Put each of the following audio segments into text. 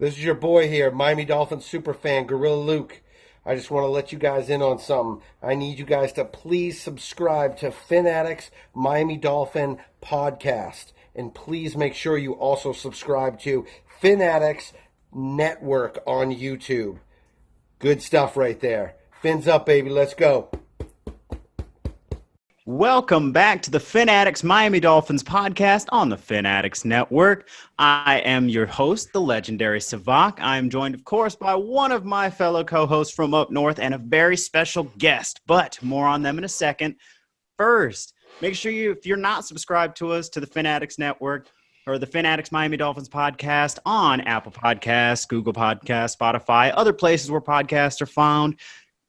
This is your boy here, Miami Dolphin superfan, Gorilla Luke. I just want to let you guys in on something. I need you guys to please subscribe to Fin Addicts Miami Dolphin podcast. And please make sure you also subscribe to Fin Addicts Network on YouTube. Good stuff right there. Fins up, baby. Let's go. Welcome back to the Fin Addicts Miami Dolphins podcast on the Fin Addicts Network. I am your host, the legendary Savak. I am joined, of course, by one of my fellow co-hosts from up north and a very special guest, but more on them in a second. First, make sure if you're not subscribed to us, to the Fin Addicts Network or the Fin Addicts Miami Dolphins podcast on Apple Podcasts, Google Podcasts, Spotify, other places where podcasts are found,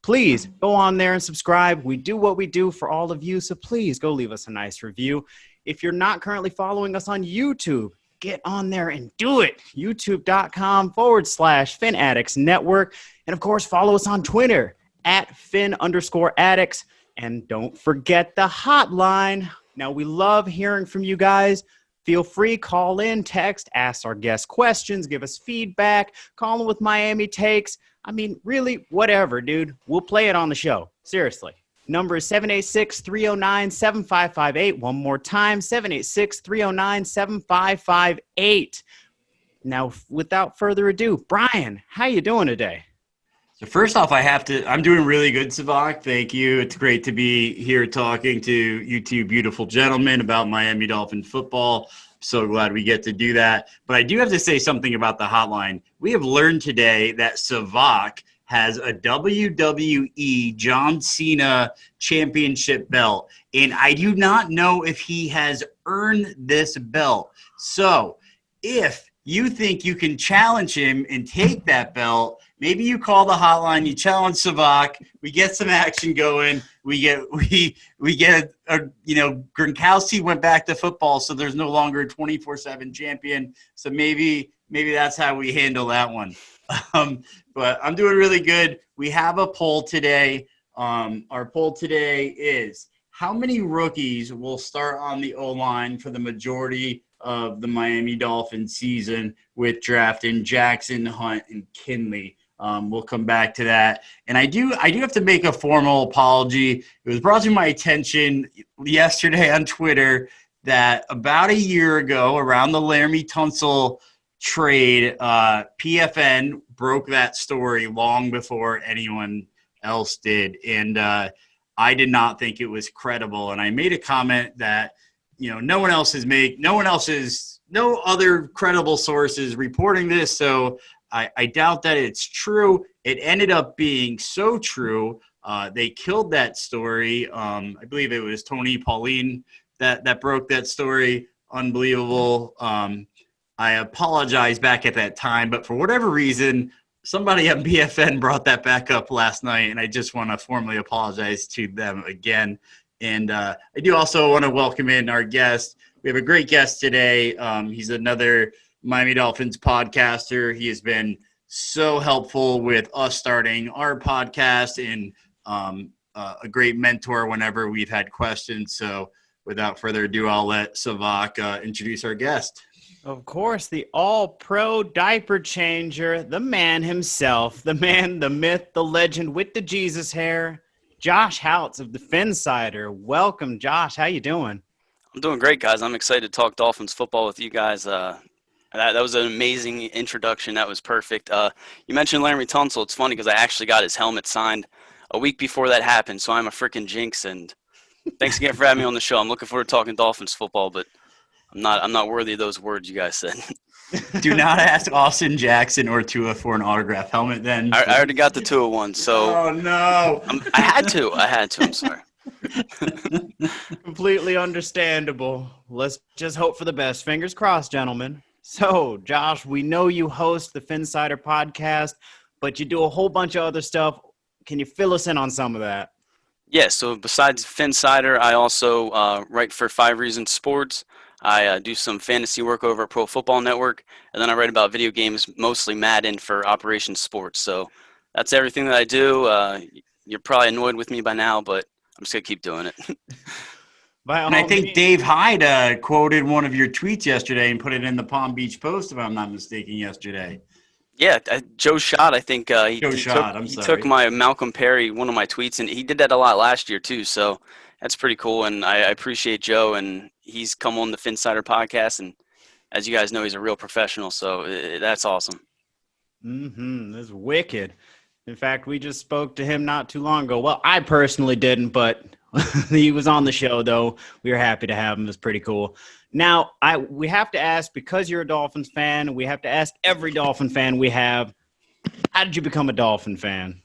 please go on there and subscribe. We do what we do for all of you, so please go leave us a nice review. If you're not currently following us on YouTube, get on there and do it. YouTube.com/Fin Addicts Network. And of course, follow us on Twitter at Fin_Addicts. And don't forget the hotline. Now, we love hearing from you guys. Feel free, call in, text, ask our guests questions, give us feedback, call in with Miami takes. I mean, really, whatever, dude. We'll play it on the show. Seriously. Number is 786-309-7558. One more time, 786-309-7558. Now, without further ado, Brian, how you doing today? So first off, I'm doing really good, Savak. Thank you. It's great to be here talking to you two beautiful gentlemen about Miami Dolphin football. So glad we get to do that. But I do have to say something about the hotline. We have learned today that Savak has a WWE John Cena championship belt. And I do not know if he has earned this belt. So if you think you can challenge him and take that belt, maybe you call the hotline, you challenge Savak, we get some action going, we get Gronkowski went back to football, so there's no longer a 24/7 champion. So maybe that's how we handle that one. But I'm doing really good. We have a poll today. Our poll today is how many rookies will start on the O-line for the majority of the Miami Dolphins season with drafting Jackson, Hunt, and Kinley. We'll come back to that. And I do have to make a formal apology. It was brought to my attention yesterday on Twitter that about a year ago, around the Laramie Tunsil trade, PFN broke that story long before anyone else did. And I did not think it was credible. And I made a comment that, no other credible sources reporting this. So I doubt that it's true. It ended up being so true. They killed that story. I believe it was Tony Pauline that broke that story. Unbelievable. I apologize back at that time, but for whatever reason, somebody at BFN brought that back up last night, and I just want to formally apologize to them again. And I do also want to welcome in our guest. We have a great guest today. He's another Miami Dolphins podcaster. He has been so helpful with us starting our podcast and a great mentor whenever we've had questions. So without further ado, I'll let Savak introduce our guest. Of course, the all-pro diaper changer, the man himself, the man, the myth, the legend with the Jesus hair, Josh Houtz of the Phinsider. Welcome, Josh. How you doing? I'm doing great, guys. I'm excited to talk Dolphins football with you guys. That was an amazing introduction. That was perfect. You mentioned Laramie Tunsil. It's funny because I actually got his helmet signed a week before that happened, so I'm a freaking jinx. And thanks again for having me on the show. I'm looking forward to talking Dolphins football, but I'm not worthy of those words you guys said. Do not ask Austin Jackson or Tua for an autograph helmet then. I already got the Tua one, so. Oh, no. I had to. I'm sorry. Completely understandable. Let's just hope for the best. Fingers crossed, gentlemen. So, Josh, we know you host the Phinsider podcast, but you do a whole bunch of other stuff. Can you fill us in on some of that? Yeah, so besides Phinsider, I also write for 5 Reasons Sports. I do some fantasy work over at Pro Football Network, and then I write about video games, mostly Madden, for Operation Sports. So that's everything that I do. You're probably annoyed with me by now, but I'm just going to keep doing it. And I think Dave Hyde quoted one of your tweets yesterday and put it in the Palm Beach Post, if I'm not mistaken, yesterday. Yeah, Joe Schott, I think he took my Malcolm Perry, one of my tweets, and he did that a lot last year too. So that's pretty cool, and I appreciate Joe, and he's come on the Phinsider podcast, and as you guys know, he's a real professional. So that's awesome. That's wicked. In fact, we just spoke to him not too long ago. Well, I personally didn't, but he was on the show, though. We were happy to have him. It's pretty cool. Now, we have to ask, because you're a Dolphins fan, we have to ask every Dolphin fan we have, how did you become a Dolphin fan?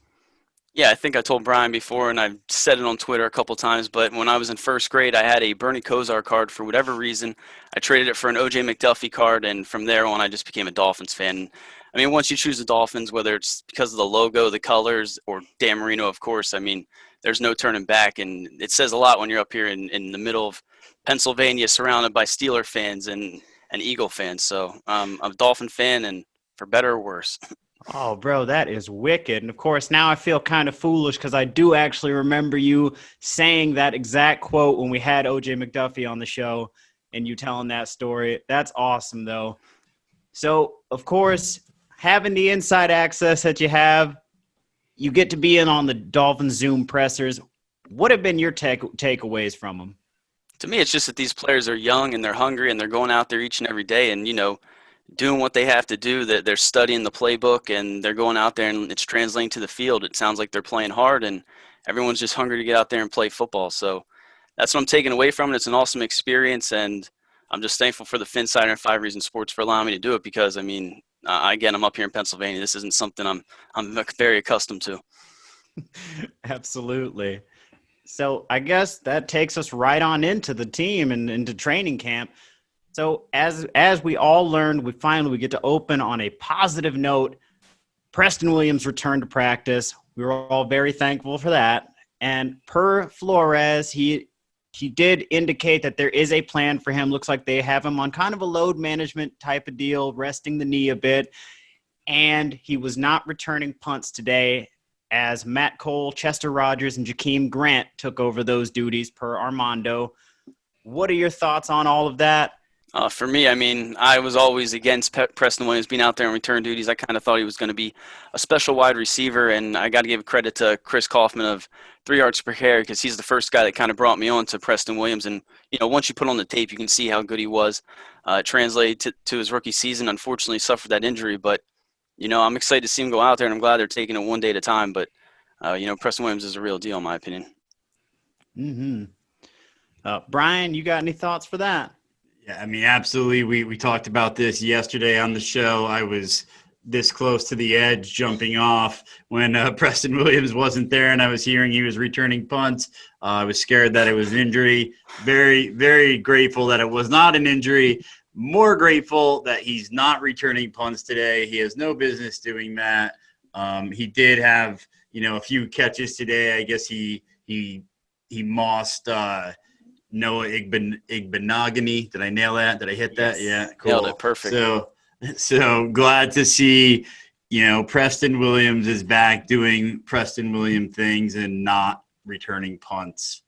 Yeah, I think I told Brian before, and I've said it on Twitter a couple times, but when I was in first grade, I had a Bernie Kosar card for whatever reason. I traded it for an OJ McDuffie card, and from there on, I just became a Dolphins fan. I mean, once you choose the Dolphins, whether it's because of the logo, the colors, or Dan Marino, of course, I mean, there's no turning back, and it says a lot when you're up here in the middle of Pennsylvania, surrounded by Steeler fans and Eagle fans. So I'm a Dolphin fan, and for better or worse. Oh, bro, that is wicked. And, of course, now I feel kind of foolish because I do actually remember you saying that exact quote when we had OJ McDuffie on the show and you telling that story. That's awesome, though. So, of course, having the inside access that you have, you get to be in on the Dolphins Zoom pressers. What have been your takeaways from them? To me, it's just that these players are young and they're hungry and they're going out there each and every day and, doing what they have to do, that they're studying the playbook and they're going out there and it's translating to the field. It sounds like they're playing hard and everyone's just hungry to get out there and play football. So that's what I'm taking away from it. It's an awesome experience, and I'm just thankful for the Phinsider and 5 Reasons Sports for allowing me to do it because, again, I'm up here in Pennsylvania. This isn't something I'm very accustomed to. Absolutely. So I guess that takes us right on into the team and into training camp. So as we all learned, we get to open on a positive note. Preston Williams returned to practice. We were all very thankful for that. And per Flores, he did indicate that there is a plan for him. Looks like they have him on kind of a load management type of deal, resting the knee a bit. And he was not returning punts today as Matt Cole, Chester Rogers, and Jakeem Grant took over those duties per Armando. What are your thoughts on all of that? For me, I was always against Preston Williams being out there in return duties. I kind of thought he was going to be a special wide receiver, and I got to give credit to Chris Kaufman of 3 Yards Per Carry because he's the first guy that kind of brought me on to Preston Williams. And, once you put on the tape, you can see how good he was. Translated to his rookie season, unfortunately suffered that injury. But, I'm excited to see him go out there, and I'm glad they're taking it one day at a time. But, Preston Williams is a real deal, in my opinion. Mm-hmm. Brian, you got any thoughts for that? Yeah, absolutely. We talked about this yesterday on the show. I was this close to the edge jumping off when Preston Williams wasn't there and I was hearing he was returning punts. I was scared that it was an injury. Very, very grateful that it was not an injury. More grateful that he's not returning punts today. He has no business doing that. He did have, a few catches today. I guess he mossed Noah Igbenogany. Did I nail that? Did I hit that? Yeah, cool. Nailed it. Perfect. So glad to see, Preston Williams is back doing Preston Williams things and not returning punts.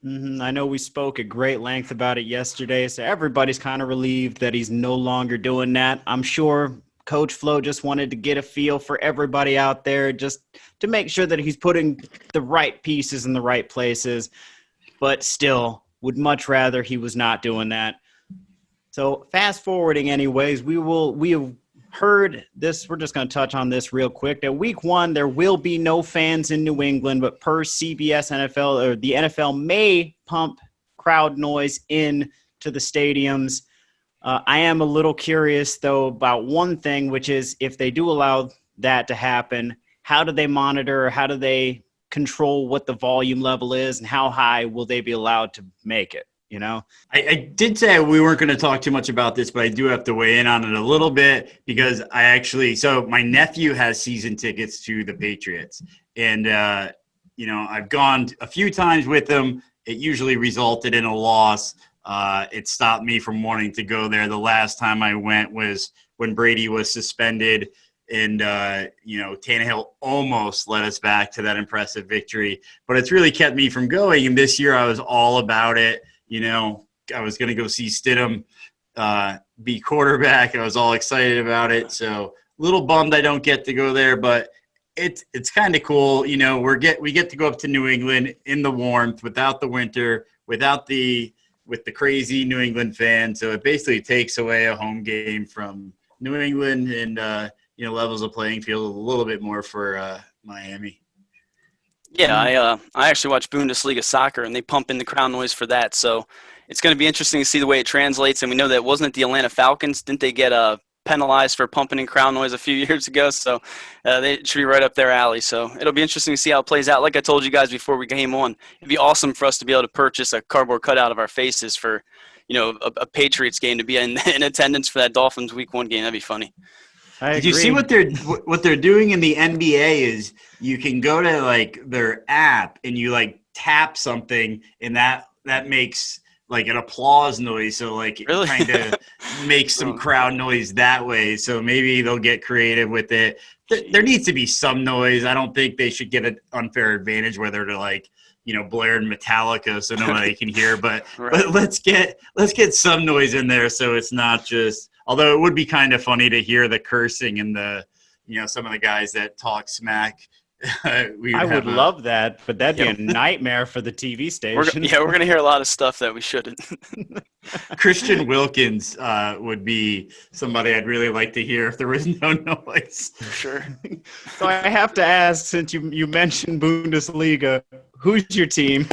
Mm-hmm. I know we spoke at great length about it yesterday, so everybody's kind of relieved that he's no longer doing that. I'm sure Coach Flo just wanted to get a feel for everybody out there just to make sure that he's putting the right pieces in the right places, but still – would much rather he was not doing that. So fast forwarding anyways, we have heard this. We're just going to touch on this real quick. At week 1, there will be no fans in New England, but per CBS NFL, or the NFL may pump crowd noise in to the stadiums. I am a little curious though about one thing, which is if they do allow that to happen, how do they monitor? How do they control what the volume level is and how high will they be allowed to make it? I did say we weren't going to talk too much about this, but I do have to weigh in on it a little bit because so my nephew has season tickets to the Patriots, and I've gone a few times with him. It usually resulted in a loss. It stopped me from wanting to go there. The last time I went was when Brady was suspended. And, Tannehill almost led us back to that impressive victory. But it's really kept me from going. And this year I was all about it. I was going to go see Stidham be quarterback. I was all excited about it. So little bummed I don't get to go there, but it's kind of cool. You know, we get to go up to New England in the warmth, without the winter, with the crazy New England fans. So it basically takes away a home game from New England and levels the playing field a little bit more for Miami. Yeah, I actually watch Bundesliga soccer, and they pump in the crowd noise for that. So it's going to be interesting to see the way it translates. And we know that wasn't it the Atlanta Falcons? Didn't they get penalized for pumping in crowd noise a few years ago? So they should be right up their alley. So it'll be interesting to see how it plays out. Like I told you guys before we came on, it'd be awesome for us to be able to purchase a cardboard cutout of our faces for, a Patriots game, to be in attendance for that Dolphins Week 1 game. That'd be funny. Did you see what they're doing in the NBA is you can go to like their app and you like tap something and that makes like an applause noise. So like it Really? kind of makes some crowd noise that way. So maybe they'll get creative with it. There needs to be some noise. I don't think they should get an unfair advantage where they're like, blaring Metallica so nobody can hear, but let's get some noise in there so it's not just. Although it would be kind of funny to hear the cursing and the, some of the guys that talk smack. I would love that, but that'd be a nightmare for the TV station. We're going to hear a lot of stuff that we shouldn't. Christian Wilkins would be somebody I'd really like to hear if there was no noise. For sure. So I have to ask, since you mentioned Bundesliga, who's your team?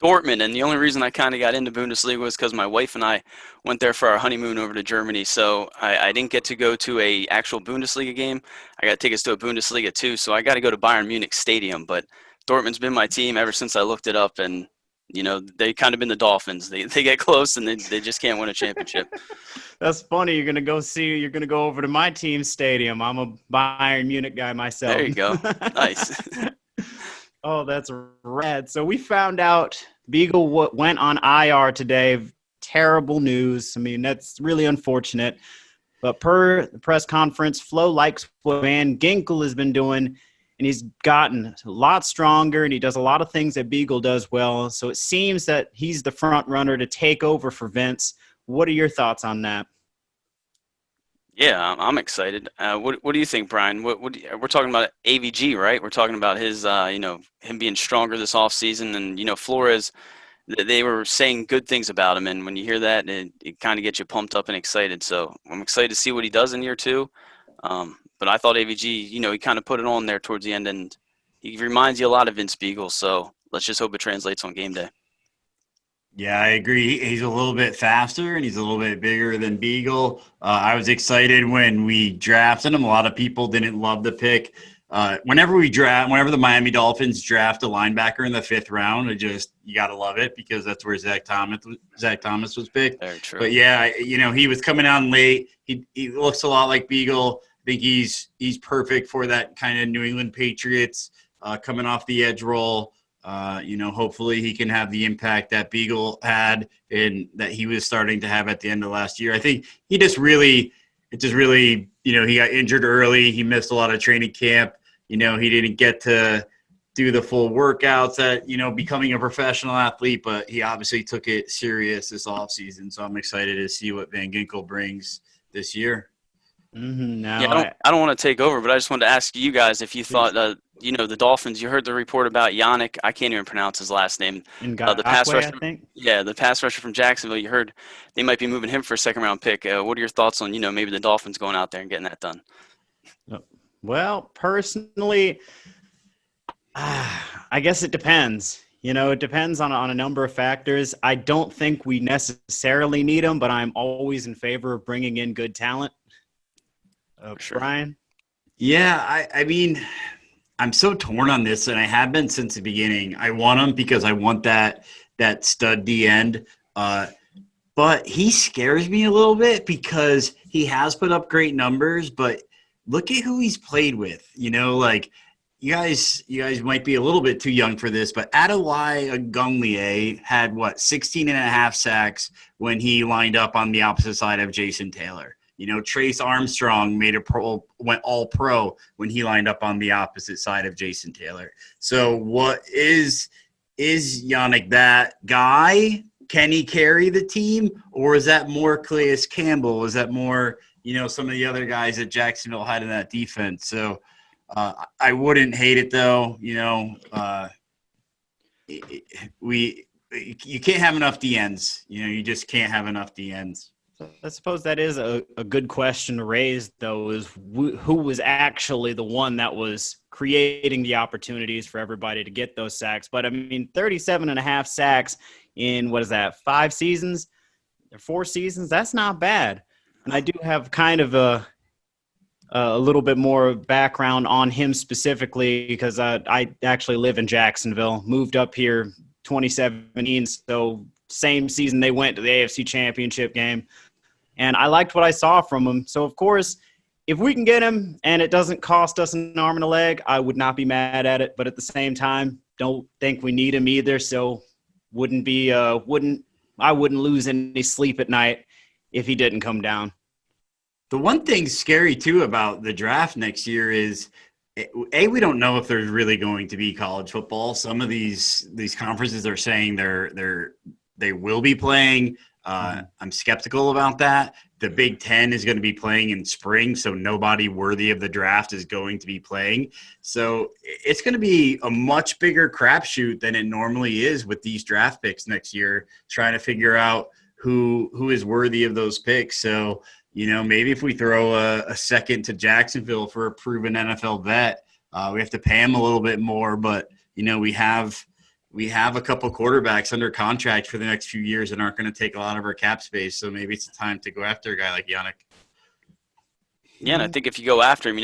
Dortmund, and the only reason I kind of got into Bundesliga was because my wife and I went there for our honeymoon over to Germany. So I didn't get to go to a actual Bundesliga game. I got tickets to a Bundesliga too, so I got to go to Bayern Munich Stadium. But Dortmund's been my team ever since I looked it up, and they kind of been the Dolphins. They get close and they just can't win a championship. That's funny. You're gonna go over to my team's stadium. I'm a Bayern Munich guy myself. There you go. Nice. Oh, that's rad. So we found out Beagle went on IR today. Terrible news. I mean, that's really unfortunate. But per the press conference, Flo likes what Van Ginkel has been doing, and he's gotten a lot stronger, and he does a lot of things that Beagle does well. So it seems that he's the front runner to take over for Vince. What are your thoughts on that? Yeah, I'm excited. What do you think, Brian? We're talking about AVG, right? We're talking about his, him being stronger this offseason. And, Flores, they were saying good things about him. And when you hear that, it kind of gets you pumped up and excited. So I'm excited to see what he does in year 2. But I thought AVG, he kind of put it on there towards the end. And he reminds you a lot of Vince Beagle. So let's just hope it translates on game day. Yeah, I agree. He's a little bit faster and he's a little bit bigger than Beagle. I was excited when we drafted him. A lot of people didn't love the pick. Whenever the Miami Dolphins draft a linebacker in the 5th round, you got to love it because that's where Zach Thomas was picked. Very true. But yeah, he was coming on late. He looks a lot like Beagle. I think he's perfect for that kind of New England Patriots coming off the edge roll. Hopefully he can have the impact that Beagle had and that he was starting to have at the end of last year. I think he got injured early. He missed a lot of training camp. He didn't get to do the full workouts at, becoming a professional athlete, but he obviously took it serious this offseason. So I'm excited to see what Van Ginkel brings this year. Mm-hmm. I don't want to take over, but I just wanted to ask you guys if you thought, the Dolphins, you heard the report about Yannick. I can't even pronounce his last name. The pass rusher, I think. Yeah, the pass rusher from Jacksonville. You heard they might be moving him for a 2nd-round pick. What are your thoughts on, maybe the Dolphins going out there and getting that done? Well, personally, I guess it depends. It depends on a number of factors. I don't think we necessarily need him, but I'm always in favor of bringing in good talent. Sure. Brian? Yeah, I mean, I'm so torn on this, and I have been since the beginning. I want him because I want that stud D end. But he scares me a little bit because he has put up great numbers, but look at who he's played with. You guys might be a little bit too young for this, but Adewale Ogunleye had 16 and a half sacks when he lined up on the opposite side of Jason Taylor. Trace Armstrong went all pro when he lined up on the opposite side of Jason Taylor. So what is Yannick that guy? Can he carry the team, or is that more Calais Campbell? Is that more, some of the other guys that Jacksonville had in that defense. So I wouldn't hate it though. You can't have enough DNs. You just can't have enough DNs. I suppose that is a good question to raise, though, is who was actually the one that was creating the opportunities for everybody to get those sacks. But, 37.5 sacks in, 5 seasons or 4 seasons? That's not bad. And I do have kind of a little bit more background on him specifically because I actually live in Jacksonville, moved up here 2017, so same season they went to the AFC Championship game. And I liked what I saw from him. So, of course, if we can get him and it doesn't cost us an arm and a leg, I would not be mad at it. But at the same time, don't think we need him either. So I wouldn't lose any sleep at night if he didn't come down. The one thing scary, too, about the draft next year is, we don't know if there's really going to be college football. Some of these conferences are saying they will be playing. I'm skeptical about that. The Big Ten is going to be playing in spring, so nobody worthy of the draft is going to be playing. So it's going to be a much bigger crapshoot than it normally is with these draft picks next year, trying to figure out who is worthy of those picks. So, maybe if we throw a second to Jacksonville for a proven NFL vet, we have to pay him a little bit more, but, we have a couple quarterbacks under contract for the next few years and aren't going to take a lot of our cap space. So maybe it's time to go after a guy like Yannick. Yeah, and I think if you go after him,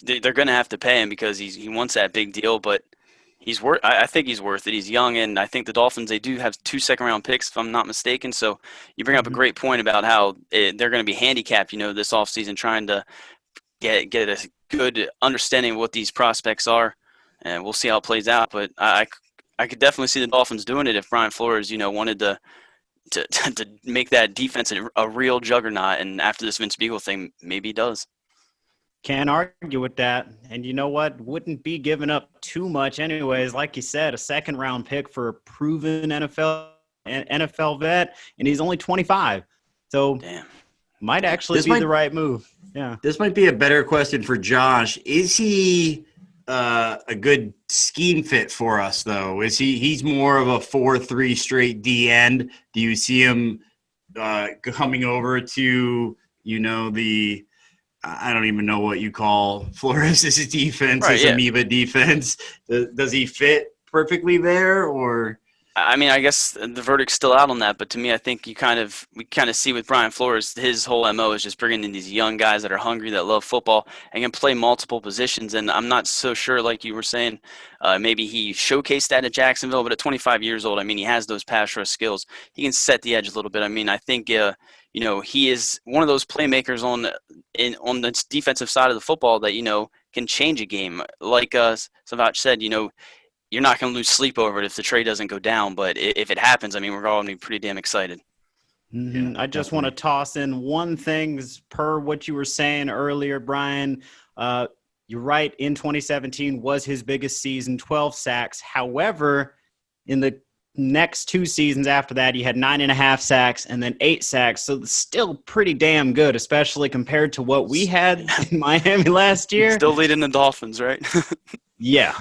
they're going to have to pay him because he wants that big deal. But I think he's worth it. He's young, and I think the Dolphins, they do have 2 second-round picks, if I'm not mistaken. So you bring up a great point about how they're going to be handicapped, this offseason, trying to get a good understanding of what these prospects are, and we'll see how it plays out. But I could definitely see the Dolphins doing it if Brian Flores, wanted to make that defense a real juggernaut. And after this Vince Biegel thing, maybe he does. Can't argue with that. And you know what? Wouldn't be giving up too much anyways. Like you said, a second-round pick for a proven NFL vet, and he's only 25. So might actually be the right move. Yeah. This might be a better question for Josh. Is he a good scheme fit for us, though? He's more of a 4-3 straight D end? Do you see him coming over to I don't even know what you call Flores' defense, right, amoeba defense? Does he fit perfectly there, or? I guess the verdict's still out on that, but to me, I think we kind of see with Brian Flores, his whole MO is just bringing in these young guys that are hungry, that love football, and can play multiple positions. And I'm not so sure, like you were saying, maybe he showcased that at Jacksonville, but at 25 years old, he has those pass rush skills. He can set the edge a little bit. I think, he is one of those playmakers on the defensive side of the football that, can change a game. Like Savach said, you're not going to lose sleep over it if the trade doesn't go down. But if it happens, we're all going to be pretty damn excited. Mm-hmm. I just want to toss in one thing per what you were saying earlier, Brian. You're right. In 2017 was his biggest season, 12 sacks. However, in the next 2 seasons after that, he had 9.5 sacks and then 8 sacks. So still pretty damn good, especially compared to what we had in Miami last year. Still leading the Dolphins, right? Yeah.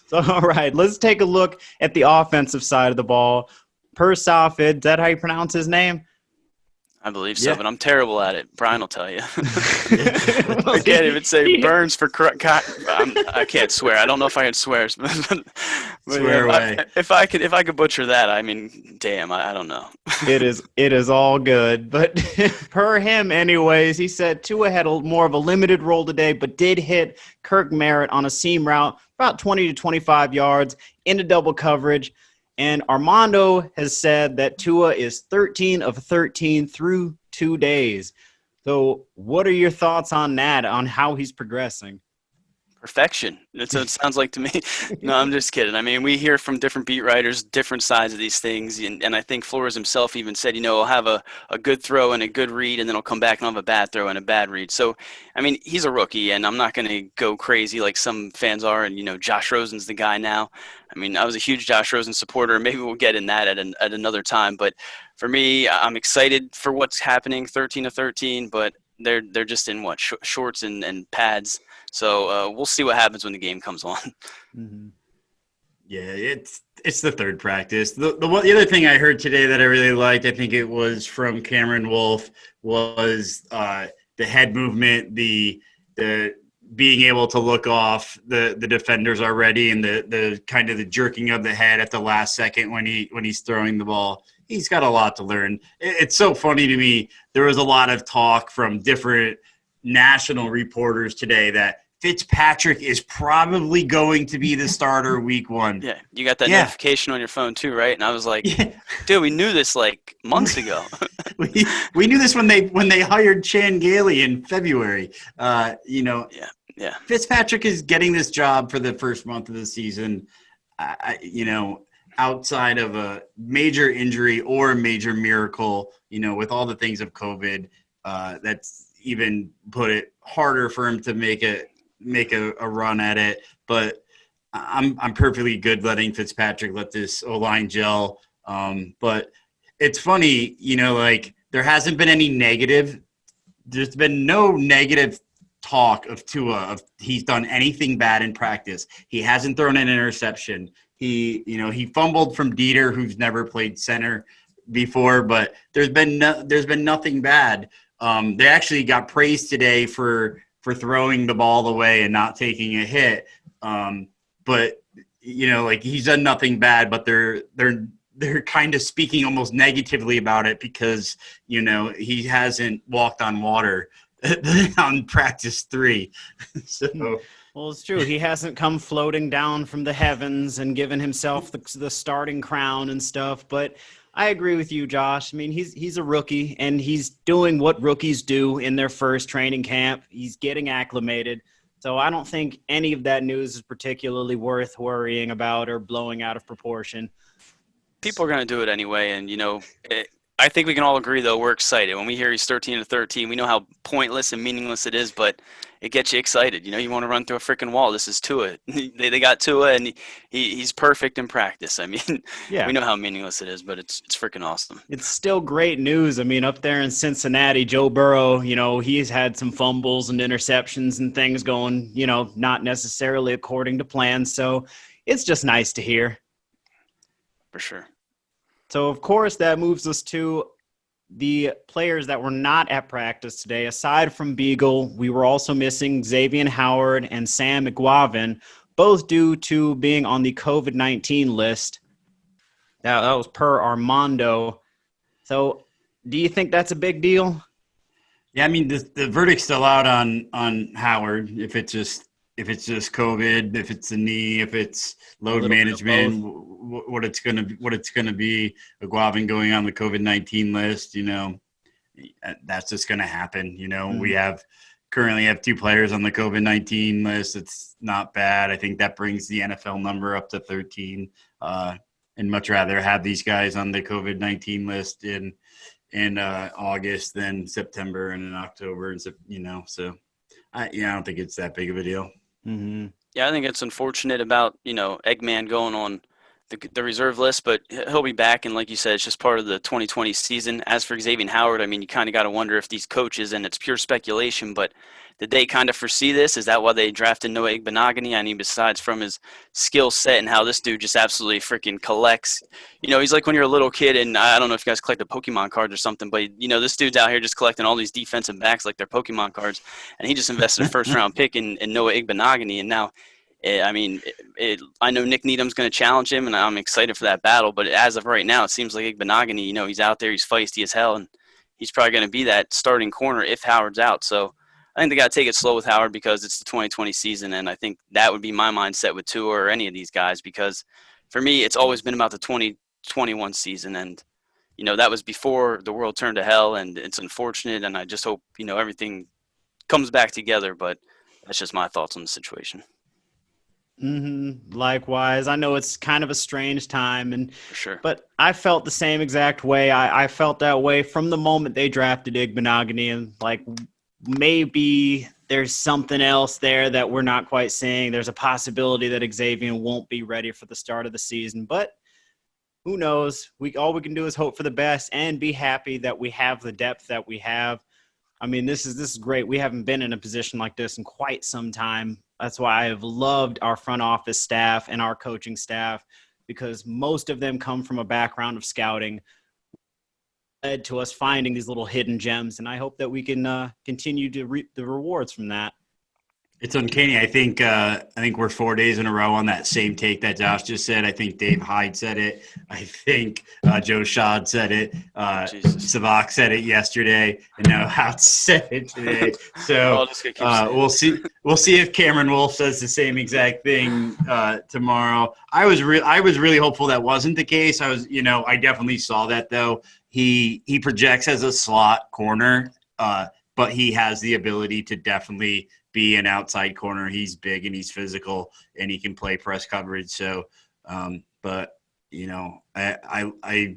So, all right, let's take a look at the offensive side of the ball. Persofid, is that how you pronounce his name? I believe so, but I'm terrible at it. Brian will tell you. I can't even say Burns for I can't swear. I don't know if I can swear. But swear away. If I could butcher that, damn, I don't know. It is all good. But per him, anyways, he said Tua had more of a limited role today, but did hit Kirk Merritt on a seam route, about 20 to 25 yards into double coverage. And Armando has said that Tua is 13 of 13 through 2 days. So what are your thoughts on that, on how he's progressing? perfection. That's what it sounds like to me. No, I'm just kidding. I mean, we hear from different beat writers, different sides of these things. And I think Flores himself even said, I'll have a good throw and a good read, and then I'll come back and I'll have a bad throw and a bad read. So, I mean, he's a rookie, and I'm not going to go crazy like some fans are. And, Josh Rosen's the guy now. I mean, I was a huge Josh Rosen supporter. Maybe we'll get in that at another time. But for me, I'm excited for what's happening, 13-13, but they're just in shorts and pads. So we'll see what happens when the game comes on. Mm-hmm. Yeah, it's the third practice. The other thing I heard today that I really liked, I think it was from Cameron Wolf, was the head movement, the being able to look off the defenders already, and the kind of the jerking of the head at the last second when he's throwing the ball. He's got a lot to learn. It's so funny to me. There was a lot of talk from different national reporters today that Fitzpatrick is probably going to be the starter week 1. Yeah, you got that notification on your phone too, right? And I was like, dude, we knew this like months ago. we knew this when they hired Chan Gailey in February. Yeah. Fitzpatrick is getting this job for the first month of the season. Outside of a major injury or a major miracle, with all the things of COVID, that's even put it harder for him to make a run at it. But I'm perfectly good letting Fitzpatrick let this O-line gel. But it's funny, there hasn't been any negative. There's been no negative talk of Tua of he's done anything bad in practice. He hasn't thrown an interception. He fumbled from Dieter, who's never played center before, but there's been nothing bad. They actually got praised today for throwing the ball away and not taking a hit. But he's done nothing bad, but they're kind of speaking almost negatively about it because he hasn't walked on water on practice 3. So. Well, it's true. He hasn't come floating down from the heavens and given himself the starting crown and stuff. But I agree with you, Josh. I mean, he's a rookie, and he's doing what rookies do in their first training camp. He's getting acclimated. So I don't think any of that news is particularly worth worrying about or blowing out of proportion. People are going to do it anyway, and, I think we can all agree, though, we're excited. When we hear he's 13-13, we know how pointless and meaningless it is, but it gets you excited. You want to run through a freaking wall. This is Tua. They got Tua, and he's perfect in practice. I mean, we know how meaningless it is, but it's freaking awesome. It's still great news. I mean, up there in Cincinnati, Joe Burrow, he's had some fumbles and interceptions and things going, not necessarily according to plan. So it's just nice to hear. For sure. So, of course, that moves us to the players that were not at practice today. Aside from Beagle, we were also missing Xavier Howard and Sam McGuavin, both due to being on the COVID-19 list. That was per Armando. So, do you think that's a big deal? Yeah, I mean, the verdict's still out on Howard. If it's just COVID, if it's a knee, if it's load management, what it's gonna be. McGuavin going on the COVID-19 list, that's just gonna happen. Mm-hmm. We currently have 2 players on the COVID-19 list. It's not bad. I think that brings the NFL number up to 13. And much rather have these guys on the COVID-19 list in August than September and in October, and so I don't think it's that big of a deal. Mm-hmm. Yeah, I think it's unfortunate about, Eggman going on the reserve list, but he'll be back. And like you said, it's just part of the 2020 season. As for Xavier Howard, I mean, you kind of got to wonder if these coaches, and it's pure speculation, but did they kind of foresee this? Is that why they drafted Noah Igbenogany? I mean, besides from his skill set and how this dude just absolutely freaking collects. He's like when you're a little kid, and I don't know if you guys collected Pokemon cards or something, but, this dude's out here just collecting all these defensive backs like they're Pokemon cards, and he just invested a first-round pick in Noah Igbenogany, and now, I know Nick Needham's going to challenge him, and I'm excited for that battle, but as of right now, it seems like Igbenogany, he's out there, he's feisty as hell, and he's probably going to be that starting corner if Howard's out, so I think they got to take it slow with Howard because it's the 2020 season, and I think that would be my mindset with Tua or any of these guys because for me, it's always been about the 2021 season, and, that was before the world turned to hell, and it's unfortunate, and I just hope, everything comes back together, but that's just my thoughts on the situation. Likewise. I know it's kind of a strange time, For sure. but I felt the same exact way. I felt that way from the moment they drafted Igbenogany, and like maybe there's something else there that we're not quite seeing. There's a possibility that Xavier won't be ready for the start of the season, but who knows? All we can do is hope for the best and be happy that we have the depth that we have. I mean, this is great. We haven't been in a position like this in quite some time. That's why I have loved our front office staff and our coaching staff, because most of them come from a background of scouting, led to us finding these little hidden gems. And I hope that we can continue to reap the rewards from that. It's uncanny. I think we're 4 days in a row on that same take that Josh just said. I think Dave Hyde said it. I think Joe Schad said it. Savak said it yesterday, and now Houtz said it today. So we'll see. We'll see if Cameron Wolf says the same exact thing tomorrow. I was really hopeful that wasn't the case. I definitely saw that though. He projects as a slot corner, but he has the ability to definitely be an outside corner. He's big and he's physical and he can play press coverage. So, but I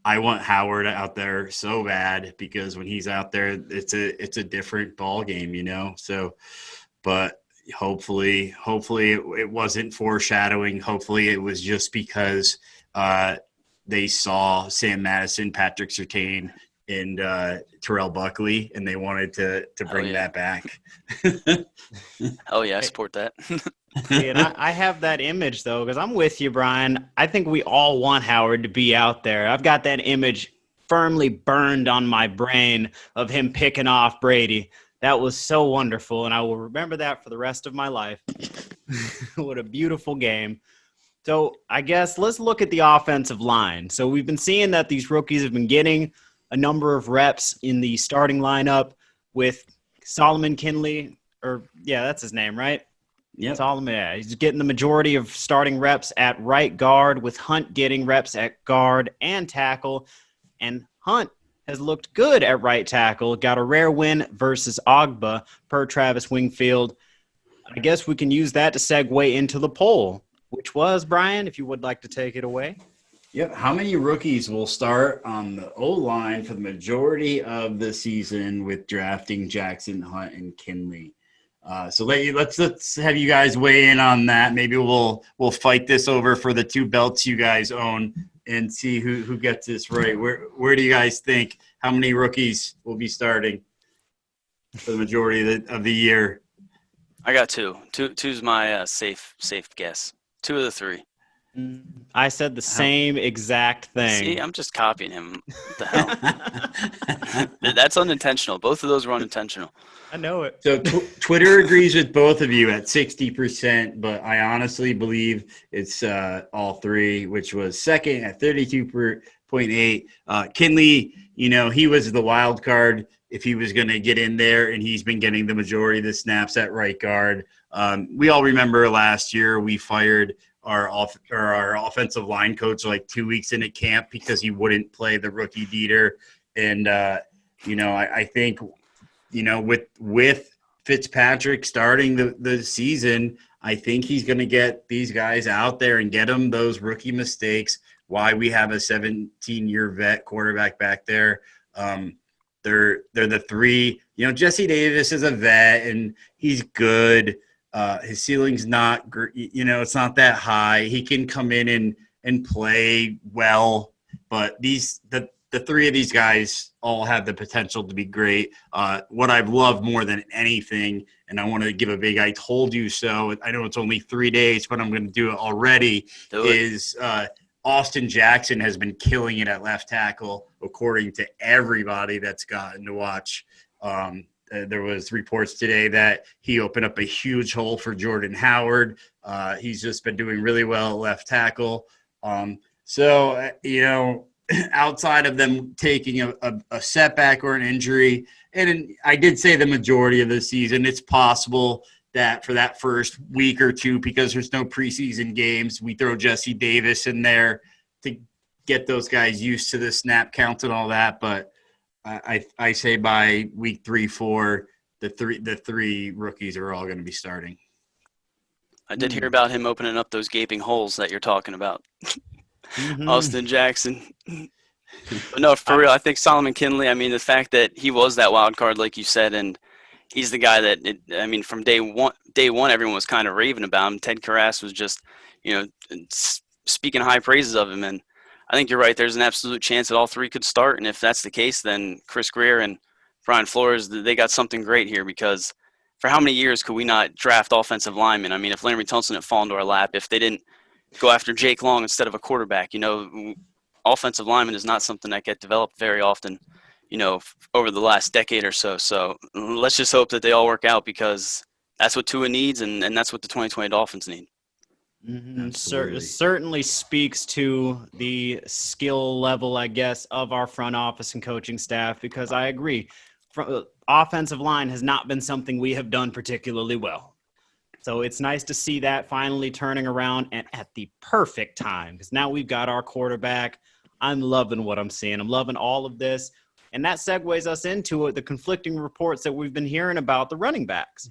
want Howard out there so bad, because when he's out there, it's a different ball game, So, but hopefully it wasn't foreshadowing. Hopefully it was just because they saw Sam Madison, Patrick Surtain, and Terrell Buckley, and they wanted to bring that back. Oh yeah, I support that. And I have that image though, because I'm with you, Brian. I think we all want Howard to be out there. I've got that image firmly burned on my brain of him picking off Brady. That was so wonderful, and I will remember that for the rest of my life. What a beautiful game. So I guess let's look at the offensive line. So we've been seeing that these rookies have been getting a number of reps in the starting lineup with Solomon Kinley, that's his name, right? Yeah. Solomon, yeah. He's getting the majority of starting reps at right guard, with Hunt getting reps at guard and tackle. And Hunt has looked good at right tackle, got a rare win versus Ogba per Travis Wingfield. I guess we can use that to segue into the poll, which was, Brian, if you would like to take it away. Yep. How many rookies will start on the O-line for the majority of the season with drafting Jackson, Hunt, and Kinley? So let's have you guys weigh in on that. Maybe we'll fight this over for the 2 belts you guys own and see who gets this right. Where do you guys think? How many rookies will be starting for the majority of the year? I got 2. Two's my safe guess. 2 of the 3. I said the same exact thing. See, I'm just copying him. What the hell? That's unintentional. Both of those were unintentional. I know it. So Twitter agrees with both of you at 60%, but I honestly believe it's all 3, which was second at 32.8. Kinley, he was the wild card if he was going to get in there, and he's been getting the majority of the snaps at right guard. We all remember last year we fired our offensive line coach like 2 weeks into camp because he wouldn't play the rookie Dieter. And, I think, with Fitzpatrick starting the season, I think he's going to get these guys out there and get them those rookie mistakes. Why we have a 17-year vet quarterback back there. They're the 3, Jesse Davis is a vet and he's good. His ceiling's not, it's not that high. He can come in and play well, but the 3 of these guys all have the potential to be great. What I've loved more than anything, and I want to give a big I told you so. I know it's only 3 days, but I'm going to do it already, is Austin Jackson has been killing it at left tackle, according to everybody that's gotten to watch. There was reports today that he opened up a huge hole for Jordan Howard. He's just been doing really well at left tackle. Outside of them taking a setback or an injury, and I did say the majority of the season, it's possible that for that first week or 2, because there's no preseason games, we throw Jesse Davis in there to get those guys used to the snap counts and all that. But I say by week 3-4, the three rookies are all going to be starting. I did hear about him opening up those gaping holes that you're talking about. Mhm. Austin Jackson. But no, for real, I think Solomon Kinley, I mean, the fact that he was that wild card, like you said, and he's the guy that, from day one, everyone was kind of raving about him. Ted Karras was just, speaking high praises of him. And I think you're right. There's an absolute chance that all three could start. And if that's the case, then Chris Greer and Brian Flores, they got something great here, because for how many years could we not draft offensive linemen? I mean, if Laremy Tunsil didn't fall into our lap, if they didn't go after Jake Long instead of a quarterback, offensive linemen is not something that get developed very often, over the last decade or so. So let's just hope that they all work out, because that's what Tua needs, and that's what the 2020 Dolphins need. Certainly speaks to the skill level, I guess, of our front office and coaching staff, because I agree. Offensive line has not been something we have done particularly well. So it's nice to see that finally turning around, and at the perfect time, because now we've got our quarterback. I'm loving what I'm seeing. I'm loving all of this. And that segues us into the conflicting reports that we've been hearing about the running backs.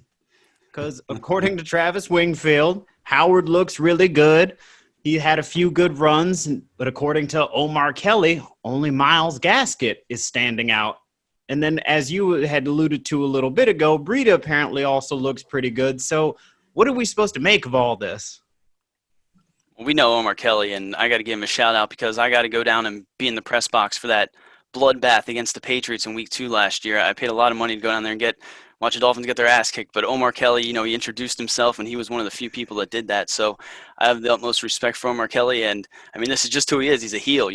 Because according to Travis Wingfield, Howard looks really good. He had a few good runs, but according to Omar Kelly, only Myles Gaskin is standing out. And then, as you had alluded to a little bit ago, Breida apparently also looks pretty good. So what are we supposed to make of all this? Well, we know Omar Kelly, and I got to give him a shout out, because I got to go down and be in the press box for that bloodbath against the Patriots in week 2 last year. I paid a lot of money to go down there and watch the Dolphins get their ass kicked. But Omar Kelly, he introduced himself, and he was one of the few people that did that. So I have the utmost respect for Omar Kelly. And I mean, this is just who he is. He's a heel.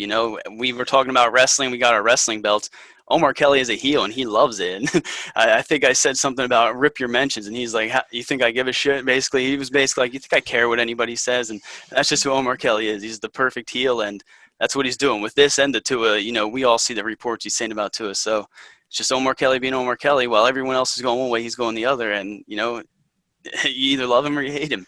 We were talking about wrestling. We got our wrestling belts. Omar Kelly is a heel, and he loves it. And I think I said something about rip your mentions, and he's like, you think I give a shit? Basically, he was basically like, you think I care what anybody says? And that's just who Omar Kelly is. He's the perfect heel, and that's what he's doing with this and the Tua. We all see the reports he's saying about Tua. So it's just Omar Kelly being Omar Kelly. While everyone else is going one way, he's going the other. And, you either love him or you hate him.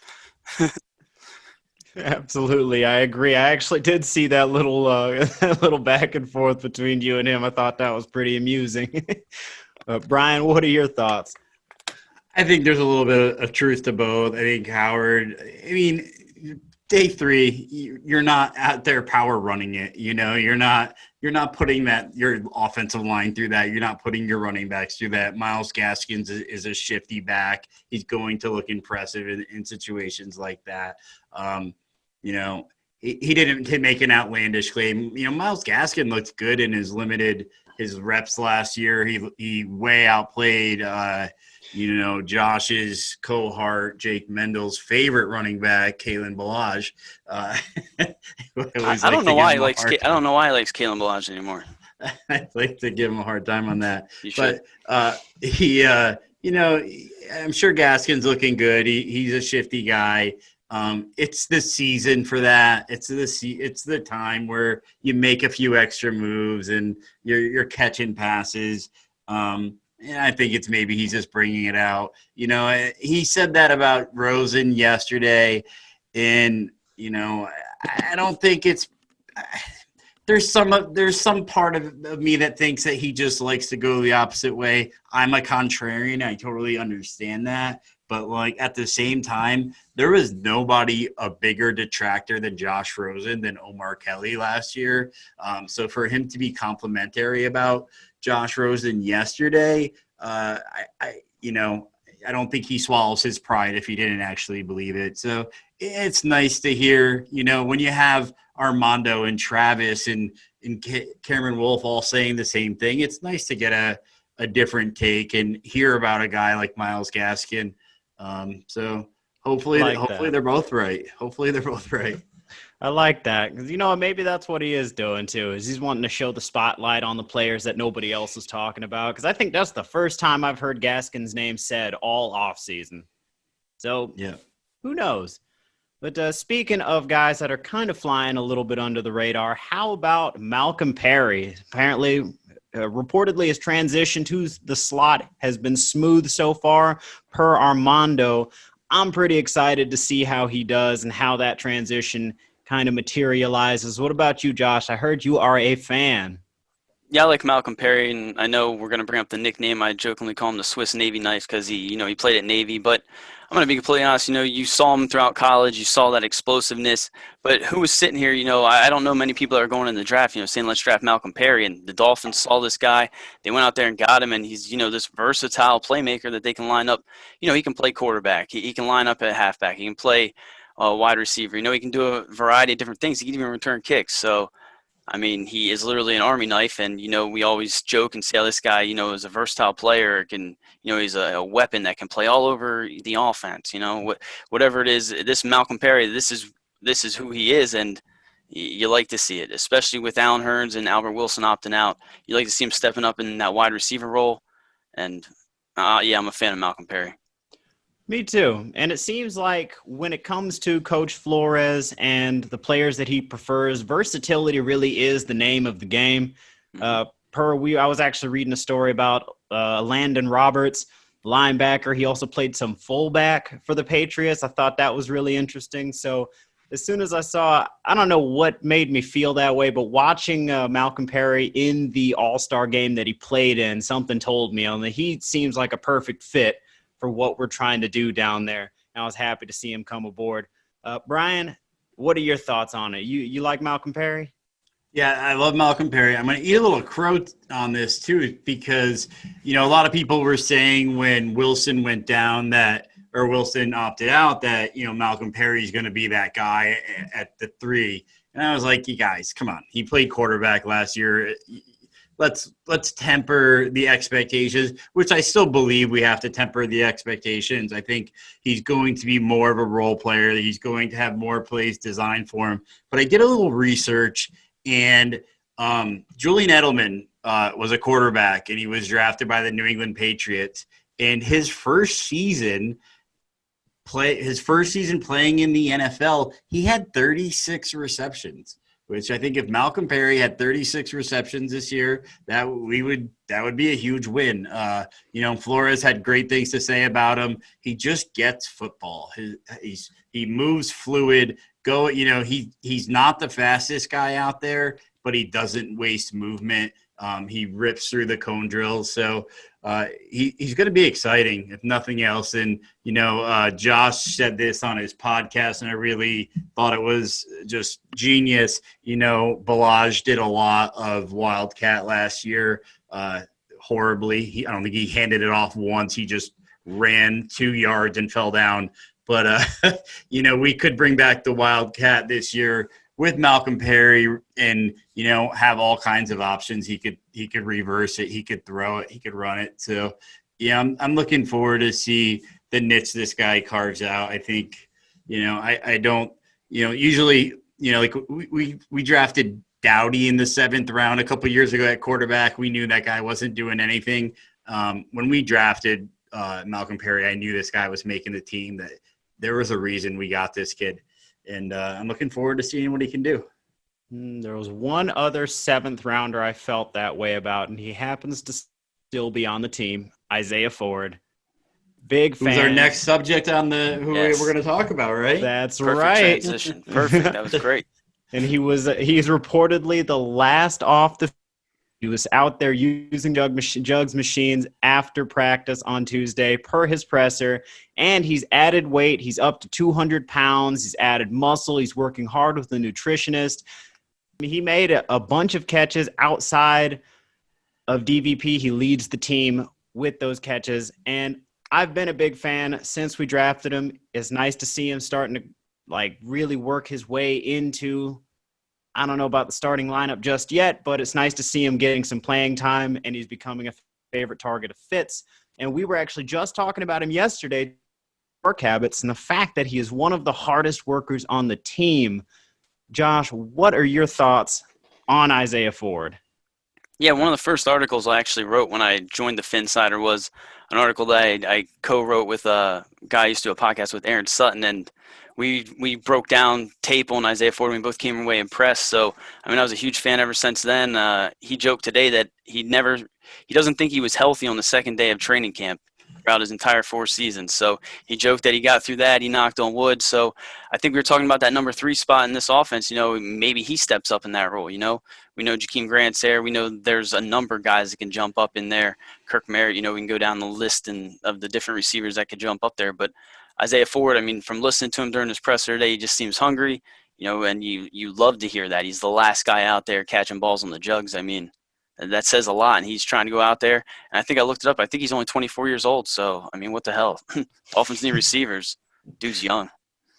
Absolutely. I agree. I actually did see that little back and forth between you and him. I thought that was pretty amusing. Brian, what are your thoughts? I think there's a little bit of truth to both. I think Howard, day 3, you're not out there power running it. You're not putting your offensive line through that. You're not putting your running backs through that. Myles Gaskin is a shifty back. He's going to look impressive in situations like that. He didn't make an outlandish claim. Myles Gaskin looked good in his reps last year. He way outplayed Josh's cohort, Jake Mendel's favorite running back, Kalen Ballage. I don't know why he likes Kalen Ballage anymore. I'd like to give him a hard time on that. You should. But I'm sure Gaskin's looking good. He's a shifty guy. It's the season for that. It's the time where you make a few extra moves and you're catching passes. And I think it's maybe he's just bringing it out. He said that about Rosen yesterday, and I don't think it's. There's some part of me that thinks that he just likes to go the opposite way. I'm a contrarian. I totally understand that. But, at the same time, there was nobody a bigger detractor than Josh Rosen than Omar Kelly last year. So for him to be complimentary about Josh Rosen yesterday, I don't think he swallows his pride if he didn't actually believe it. So it's nice to hear, when you have Armando and Travis and Cameron Wolf all saying the same thing, it's nice to get a different take and hear about a guy like Myles Gaskin. So hopefully they're both right. Hopefully they're both right. I like that, because maybe that's what he is doing too, is he's wanting to show the spotlight on the players that nobody else is talking about, because I think that's the first time I've heard Gaskin's name said all offseason. So yeah, who knows? But speaking of guys that are kind of flying a little bit under the radar, how about Malcolm Perry? Apparently, reportedly, his transition to the slot has been smooth so far, per Armando. I'm pretty excited to see how he does and how that transition kind of materializes. What about you, Josh? I heard you are a fan. Yeah, I like Malcolm Perry, and I know we're going to bring up the nickname. I jokingly call him the Swiss Navy knife because he played at Navy. But I'm going to be completely honest. You saw him throughout college. You saw that explosiveness. But who was sitting here? I don't know many people that are going in the draft. Saying let's draft Malcolm Perry, and the Dolphins saw this guy. They went out there and got him, and he's this versatile playmaker that they can line up. He can play quarterback. He can line up at halfback. He can play wide receiver. He can do a variety of different things. He can even return kicks. So. I mean, he is literally an Army knife, and we always joke and say how this guy, is a versatile player. He's a weapon that can play all over the offense. Whatever it is, this Malcolm Perry, this is who he is, and you like to see it, especially with Allen Hurns and Albert Wilson opting out. You like to see him stepping up in that wide receiver role, and yeah, I'm a fan of Malcolm Perry. Me too. And it seems like when it comes to Coach Flores and the players that he prefers, versatility really is the name of the game. I was actually reading a story about Landon Roberts, linebacker. He also played some fullback for the Patriots. I thought that was really interesting. So as soon as I don't know what made me feel that way, but watching Malcolm Perry in the All-Star game that he played in, something told me that he seems like a perfect fit for what we're trying to do down there. And I was happy to see him come aboard. Brian, what are your thoughts on it? You like Malcolm Perry? Yeah, I love Malcolm Perry. I'm going to eat a little crow on this too, because, a lot of people were saying when Wilson went down or Wilson opted out that, Malcolm Perry is going to be that guy at the 3. And I was like, you guys, come on. He played quarterback last year. Let's temper the expectations, which I still believe we have to temper the expectations. I think he's going to be more of a role player. He's going to have more plays designed for him. But I did a little research, and Julian Edelman was a quarterback, and he was drafted by the New England Patriots. And his first season playing in the NFL, he had 36 receptions. Which I think if Malcolm Perry had 36 receptions this year, that would be a huge win. Flores had great things to say about him. He just gets football. He moves fluid. He's not the fastest guy out there, but he doesn't waste movement. He rips through the cone drills. So he's going to be exciting, if nothing else. And, Josh said this on his podcast, and I really thought it was just genius. Balaj did a lot of Wildcat last year horribly. I don't think he handed it off once. He just ran 2 yards and fell down. But, we could bring back the Wildcat this year with Malcolm Perry and, have all kinds of options. He could reverse it. He could throw it. He could run it. So, yeah, I'm looking forward to see the niche this guy carves out. I think, I don't, usually, like we drafted Dowdy in the 7th round a couple of years ago at quarterback. We knew that guy wasn't doing anything. When we drafted Malcolm Perry, I knew this guy was making the team, that there was a reason we got this kid. And I'm looking forward to seeing what he can do. There was one other 7th rounder I felt that way about, and he happens to still be on the team, Isaiah Ford. Big fan. Who's our next subject on we're going to talk about, right? That's Perfect right. Transition. Perfect. That was great. And he's reportedly the last off the. He was out there using Jugs machines after practice on Tuesday, per his presser, and he's added weight. He's up to 200 pounds. He's added muscle. He's working hard with the nutritionist. He made a bunch of catches outside of DVP. He leads the team with those catches, and I've been a big fan since we drafted him. It's nice to see him starting to really work his way into. I don't know about the starting lineup just yet, but it's nice to see him getting some playing time, and he's becoming a favorite target of Fitz. And we were actually just talking about him yesterday, work habits, and the fact that he is one of the hardest workers on the team. Josh, what are your thoughts on Isaiah Ford? Yeah, one of the first articles I actually wrote when I joined the Phinsider was an article that I co-wrote with a guy I used to do a podcast with, Aaron Sutton, and we broke down tape on Isaiah Ford, and we both came away impressed. So, I was a huge fan ever since then. He joked today that he doesn't think he was healthy on the second day of training camp. throughout his entire 4 seasons. So he joked that he got through that. He knocked on wood. So I think we were talking about that number 3 spot in this offense. Maybe he steps up in that role. We know Jakeem Grant's there. We know there's a number of guys that can jump up in there. Kirk Merritt, we can go down the list of the different receivers that could jump up there. But Isaiah Ford, from listening to him during his presser today, he just seems hungry, and you love to hear that. He's the last guy out there catching balls on the jugs. That says a lot, and he's trying to go out there. And I think I looked it up. I think he's only 24 years old. So, what the hell? Dolphins need receivers. Dude's young.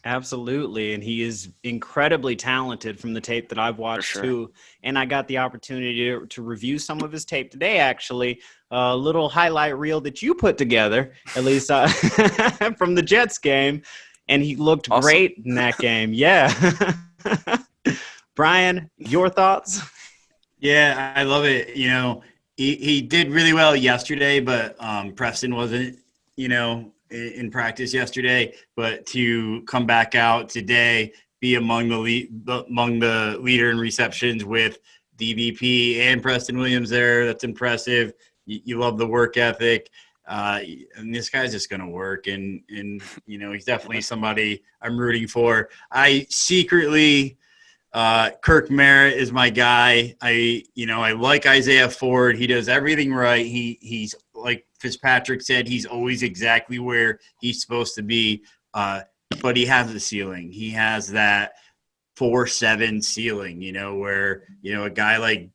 Absolutely, and he is incredibly talented from the tape that I've watched too. And I got the opportunity to review some of his tape today, actually. A little highlight reel that you put together, at least from the Jets game, and he looked great in that game. Yeah. Brian, your thoughts? Yeah, I love it. He did really well yesterday, but Preston wasn't, in practice yesterday. But to come back out today, be among the leader in receptions with DVP and Preston Williams there, that's impressive. You love the work ethic. And this guy's just going to work. And he's definitely somebody I'm rooting for. I secretly – Kirk Merritt is my guy. I like Isaiah Ford. He does everything right. He's like Fitzpatrick said, he's always exactly where he's supposed to be. But he has the ceiling. He has that 4.7 ceiling, where, a guy like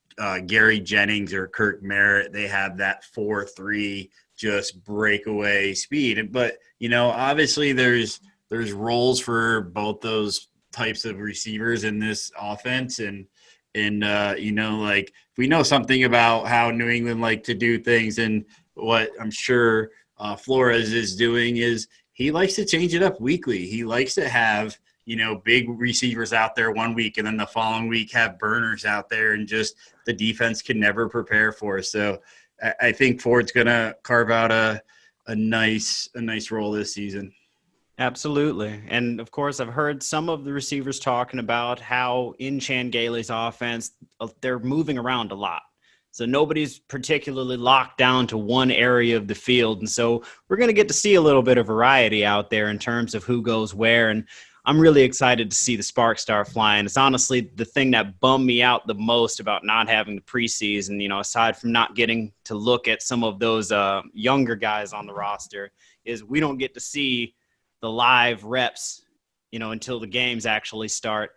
Gary Jennings or Kirk Merritt, they have that 4.3 just breakaway speed. But, obviously there's roles for both those types of receivers in this offense, and if we know something about how New England like to do things, and what I'm sure Flores is doing is he likes to change it up weekly. He likes to have big receivers out there one week, and then the following week have burners out there, and just the defense can never prepare for. So I think Ford's gonna carve out a nice role this season. Absolutely. And of course, I've heard some of the receivers talking about how in Chan Gailey's offense, they're moving around a lot. So nobody's particularly locked down to one area of the field. And so we're going to get to see a little bit of variety out there in terms of who goes where. And I'm really excited to see the sparks start flying. It's honestly the thing that bummed me out the most about not having the preseason, aside from not getting to look at some of those younger guys on the roster, is we don't get to see the live reps, until the games actually start.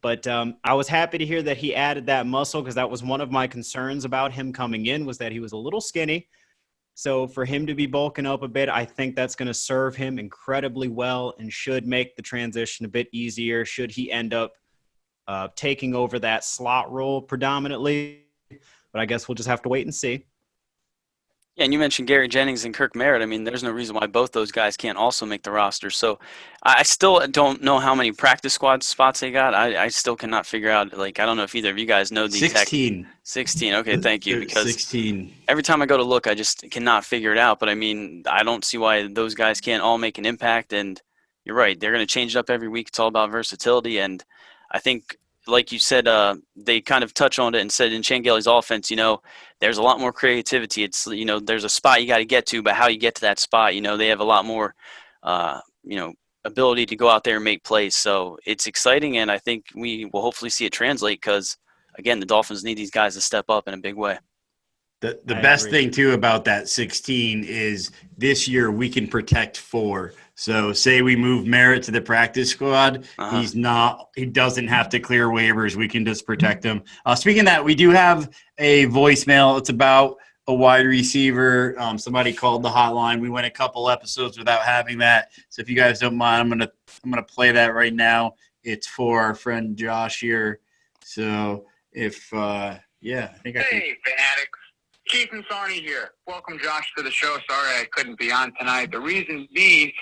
But I was happy to hear that he added that muscle, because that was one of my concerns about him coming in, was that he was a little skinny. So for him to be bulking up a bit, I think that's going to serve him incredibly well and should make the transition a bit easier should he end up taking over that slot role predominantly. But I guess we'll just have to wait and see. Yeah, and you mentioned Gary Jennings and Kirk Merritt. There's no reason why both those guys can't also make the roster. So I still don't know how many practice squad spots they got. I still cannot figure out, I don't know if either of you guys know the 16. 16. Okay, thank you. Because 16. Every time I go to look, I just cannot figure it out. But, I don't see why those guys can't all make an impact. And you're right. They're going to change it up every week. It's all about versatility. And I think – like you said, they kind of touch on it and said in Chan Gailey's offense, there's a lot more creativity. It's, there's a spot you got to get to, but how you get to that spot, they have a lot more, ability to go out there and make plays. So it's exciting, and I think we will hopefully see it translate because, again, the Dolphins need these guys to step up in a big way. The best thing, too, about that 16 is this year we can protect 4. So say we move Merritt to the practice squad, he doesn't have to clear waivers. We can just protect him. Speaking of that, we do have a voicemail. It's about a wide receiver. Somebody called the hotline. We went a couple episodes without having that. So if you guys don't mind, I'm gonna play that right now. It's for our friend Josh here. So if I think I can. Hey, Fin Addicts. Keith and Sarney here. Welcome, Josh, to the show. Sorry I couldn't be on tonight. The reason being,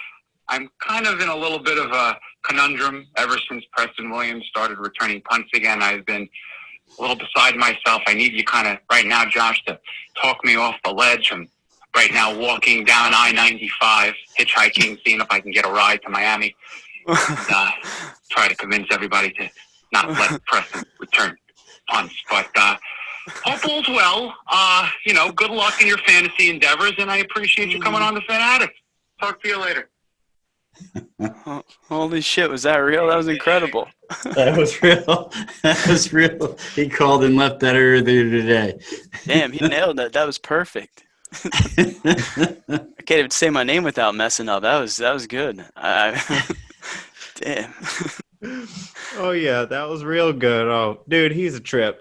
I'm kind of in a little bit of a conundrum ever since Preston Williams started returning punts again. I've been a little beside myself. I need you kind of right now, Josh, to talk me off the ledge. I'm right now walking down I-95, hitchhiking, seeing if I can get a ride to Miami. And, try to convince everybody to not let Preston return punts. But hope all's well. Good luck in your fantasy endeavors, and I appreciate you coming on the Fin Addicts. Talk to you later. Holy shit, was that real? That was incredible. That was real. That was real. He called and left that earlier today. Damn, he nailed that. That was perfect. I can't even say my name without messing up. That was good. Damn. Oh yeah, that was real good. Oh, dude, he's a trip.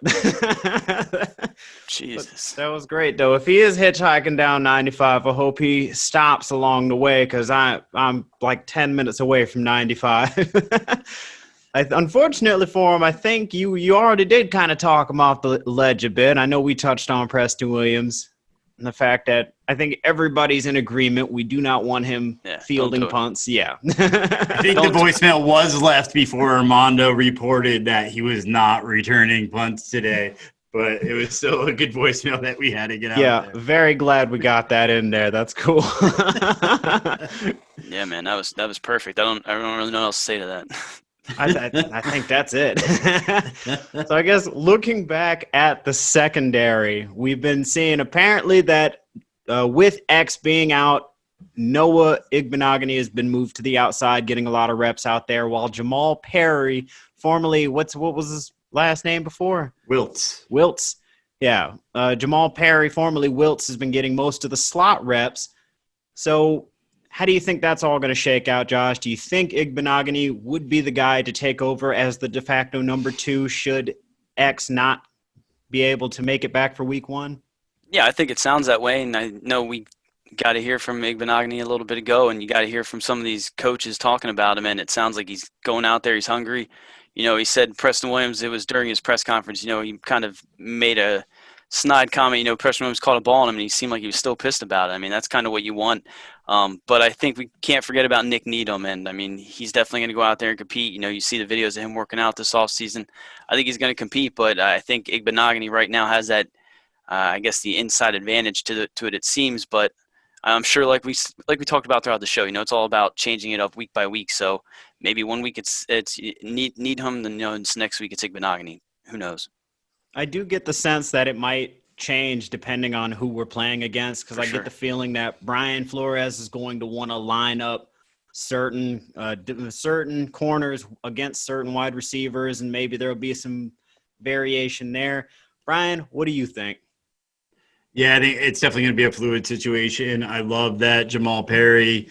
Jesus. That was great though. If he is hitchhiking down 95, I hope he stops along the way because I'm like 10 minutes away from 95. Unfortunately for him, I think you already did kind of talk him off the ledge a bit. I know we touched on Preston Williams and the fact that I think everybody's in agreement. We do not want him fielding punts. Yeah. I think the voicemail was left before Armando reported that he was not returning punts today, but it was still a good voicemail that we had to get out there. Very glad we got that in there. That's cool. Yeah, man, that was perfect. I don't really know what else to say to that. I think that's it. So I guess looking back at the secondary, we've been seeing apparently that with X being out, Noah Igbenogany has been moved to the outside, getting a lot of reps out there, while Jamal Perry, formerly what was his last name before? Wiltz. Yeah. Jamal Perry, formerly Wiltz, has been getting most of the slot reps. So how do you think that's all going to shake out, Josh? Do you think Igbenogany would be the guy to take over as the de facto number 2 should X not be able to make it back for week 1? Yeah, I think it sounds that way, and I know we got to hear from Igbenogany a little bit ago, and you got to hear from some of these coaches talking about him, and it sounds like he's going out there, he's hungry. He said Preston Williams, it was during his press conference, he kind of made a snide comment, Preston Williams caught a ball on him, and he seemed like he was still pissed about it. I mean, that's kind of what you want. But I think we can't forget about Nick Needham, and I mean, he's definitely going to go out there and compete. You see the videos of him working out this offseason. I think he's going to compete, but I think Igbenogany right now has that, I guess, the inside advantage to it seems. But I'm sure, like we talked about throughout the show, it's all about changing it up week by week. So maybe one week it's Needham, then next week it's Igbenogany. Who knows? I do get the sense that it might change depending on who we're playing against, because I get the feeling that Brian Flores is going to want to line up certain corners against certain wide receivers, and maybe there'll be some variation there. Brian, what do you think? Yeah, I think it's definitely going to be a fluid situation. I love that Jamal Perry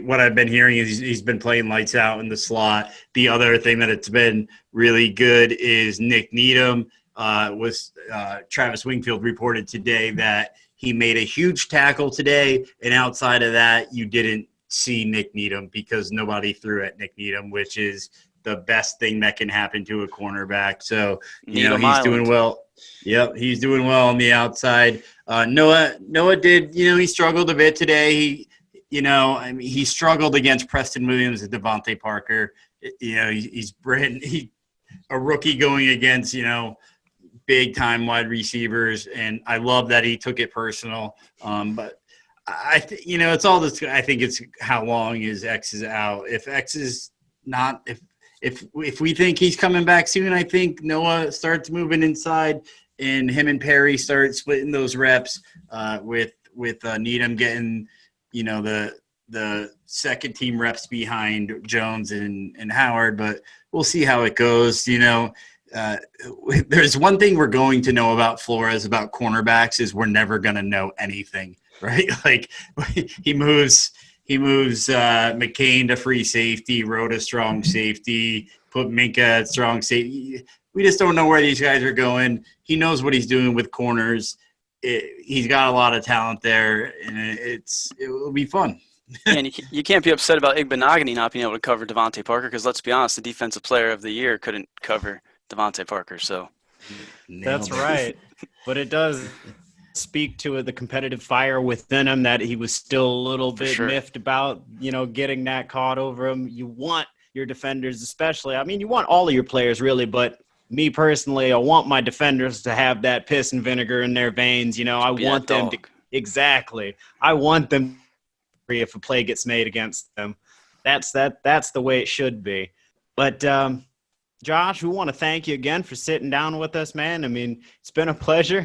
what I've been hearing is he's been playing lights out in the slot. The other thing that it's been really good is Nick Needham. Travis Wingfield reported today that he made a huge tackle today, and outside of that, you didn't see Nick Needham because nobody threw at Nick Needham, which is the best thing that can happen to a cornerback. So, he's doing well. Yep, he's doing well on the outside. Noah did, he struggled a bit today. He struggled against Preston Williams and Devontae Parker. He's a rookie going against, big time wide receivers, and I love that he took it personal. But it's all this. I think it's how long is X is out. If X is not, if we think he's coming back soon, I think Noah starts moving inside, and him and Perry start splitting those reps. With Needham getting, the second team reps behind Jones and Howard, but we'll see how it goes. There's one thing we're going to know about Flores, about cornerbacks, is we're never going to know anything, right? Like he moves McCain to free safety, wrote a strong safety, put Minka at strong safety. We just don't know where these guys are going. He knows what he's doing with corners. He's got a lot of talent there, and it will be fun. And you can't be upset about Igbenogany not being able to cover Devontae Parker, because let's be honest, the defensive player of the year couldn't cover Devontae Parker. So that's right. But it does speak to the competitive fire within him that he was still a little bit miffed about, getting that caught over him. You want your defenders, especially, you want all of your players really, but me personally, I want my defenders to have that piss and vinegar in their veins. I want them to – exactly. I want them if a play gets made against them. That's the way it should be. But Josh, we want to thank you again for sitting down with us, man. I mean, it's been a pleasure.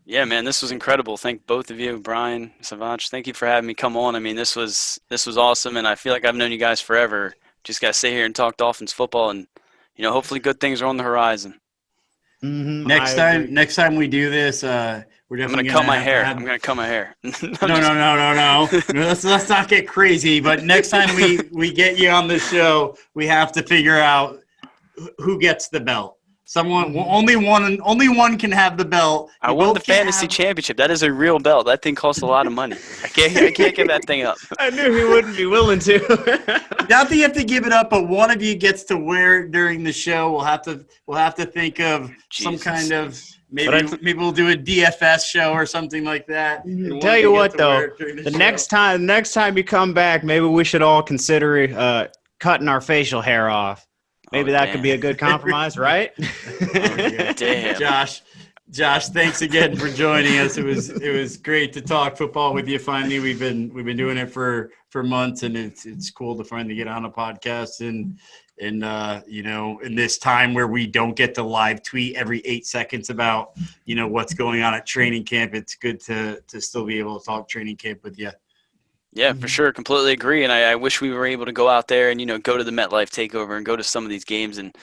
Yeah, man, this was incredible. Thank both of you, Brian, Savach. Thank you for having me come on. I mean, this was awesome, and I feel like I've known you guys forever. Just got to sit here and talk Dolphins football, and hopefully good things are on the horizon. Mm-hmm, Next time we do this, we're definitely I'm gonna cut my hair. I'm gonna cut my hair. No. Let's not get crazy. But next time we get you on the show, we have to figure out who gets the belt. Only one can have the belt. I won the fantasy championship. That is a real belt. That thing costs a lot of money. I can't give that thing up. I knew he wouldn't be willing to. Not that you have to give it up, but one of you gets to wear it during the show. We'll have to think of some kind of maybe we'll do a DFS show or something like that. Tell you what though, the next time you come back, maybe we should all consider cutting our facial hair off. Maybe that could be a good compromise, right? Damn. Josh, thanks again for joining us. It was great to talk football with you. Finally, we've been doing it for months, and it's cool to finally get on a podcast and in this time where we don't get to live tweet every 8 seconds about what's going on at training camp. It's good to still be able to talk training camp with you. Yeah, for sure. Completely agree. And I wish we were able to go out there and, go to the MetLife takeover and go to some of these games and,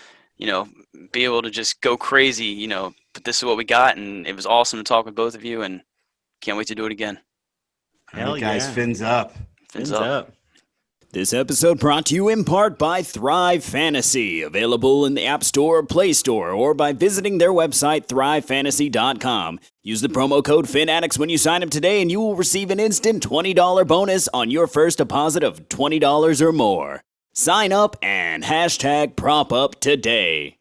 be able to just go crazy, but this is what we got. And it was awesome to talk with both of you and can't wait to do it again. Hell yeah. Guys, fins up. Fins up. This episode brought to you in part by Thrive Fantasy, available in the App Store or Play Store, or by visiting their website, thrivefantasy.com. Use the promo code Fin Addicts when you sign up today, and you will receive an instant $20 bonus on your first deposit of $20 or more. Sign up and #PropUp today.